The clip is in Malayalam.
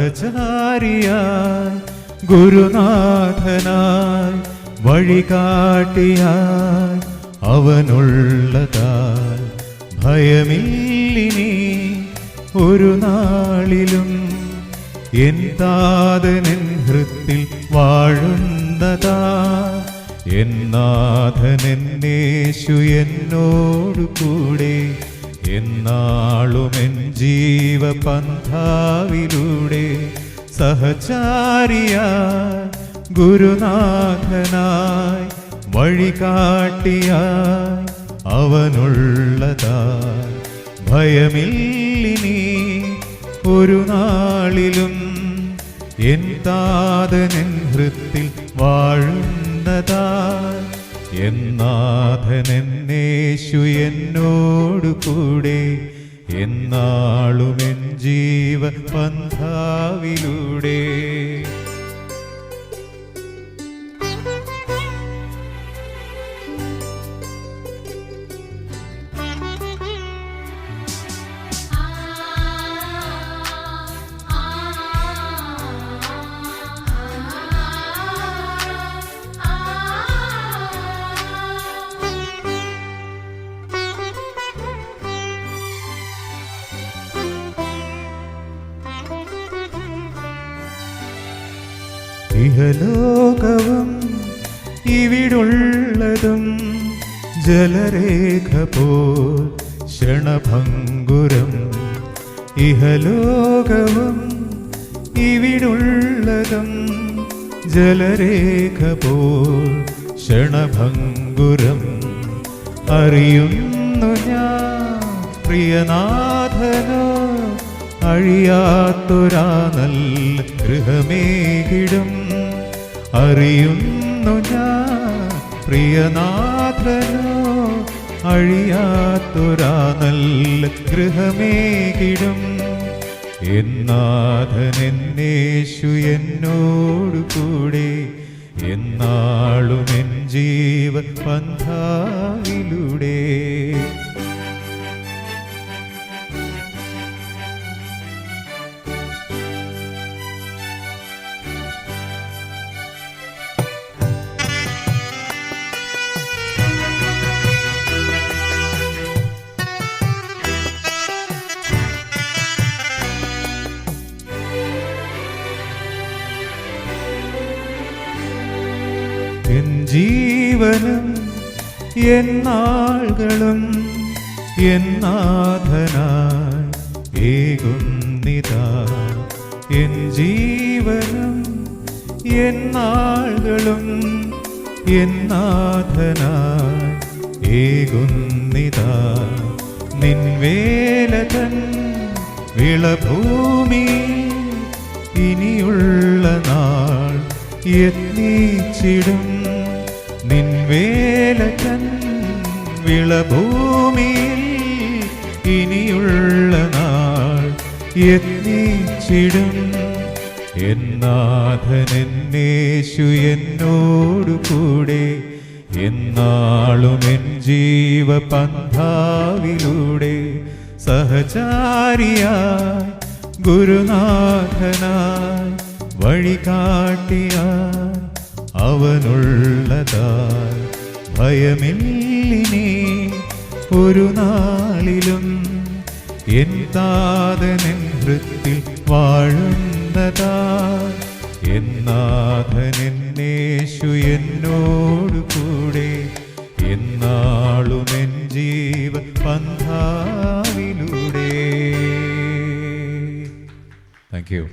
സഹചാരിയായി ഗുരുനാഥനായി വഴികാട്ടിയായി അവനുള്ളതായി ഭയമില്ലിനി ഒരു നാളിലും. എൻ താതനൻ ഹൃത്തിൽ വാഴുന്നതാ എന്നാഥനെന്നേശു എന്നോടു കൂടെ എന്നാളുമെൻ ജീവപന്ഥാവിലൂടെ. സഹചാരിയായി ഗുരുനാഥനായി വഴികാട്ടിയായി അവനുള്ളതായി ഭയമില്ലിനി ഒരു നാളിലും. എൻ താതനൻ ഹൃത്തിൽ വാഴുന്നതായി എന്നാഥനെന്നേശു എന്നോടു കൂടെ എന്നാളുമെൻ ജീവപന്ഥാവിലൂടെ. ഇഹലോകവും ഇവിടുള്ളതും ജലരേഖ പോൽ ക്ഷണഭംഗുരം. ഇഹലോകവും ഇവിടുള്ളതും ജലരേഖ പോൽ ക്ഷണഭംഗുരം. അറിയുന്നു ഞാൻ പ്രിയനാഥനോ അഴിയാത്തൊരാ നല്ല ഗൃഹമേകിടും. അറിയുന്നു ഞാൻ പ്രിയനാഥനോ അഴിയാത്തൊരാ നല്ല ഗൃഹമേകിടും. എന്നാഥനെന്നേശു എന്നോടു കൂടെ എന്നാളുമെൻ ജീവപന്ഥാവിലൂടെ. എൻ ജീവനും എന്നാളുകളും എന്നാഥനായി ഏകുന്നിതാ. എൻ ജീവനും എന്നാളുകളും എന്നാഥനായി ഏകുന്നിതാ. നിൻവേലതൻ വിളഭൂമി ഇനിയുള്ള നാൾ യത്നിച്ചിടും. നിൻവേലതൻ വിളഭൂമിയിൽ ഇനിയുള്ള നാൾ യത്നിച്ചിടും. എന്നാഥനെന്നേശു എന്നോടു കൂടെ എന്നാളുമെൻ ജീവപന്ഥാവിലൂടെ. സഹചാരിയായി ഗുരുനാഥനായി വഴികാട്ടിയായി അവനുള്ളതായി ഭയമില്ലിനി ഒരു നാളിലും. എൻ താതനൻ ഹൃത്തിൽ വാഴുന്നതായി എന്നാഥനെന്നേശു എന്നോടു കൂടെ എന്നാളുമെൻ ജീവപന്ഥാവിലൂടെ. Thank you.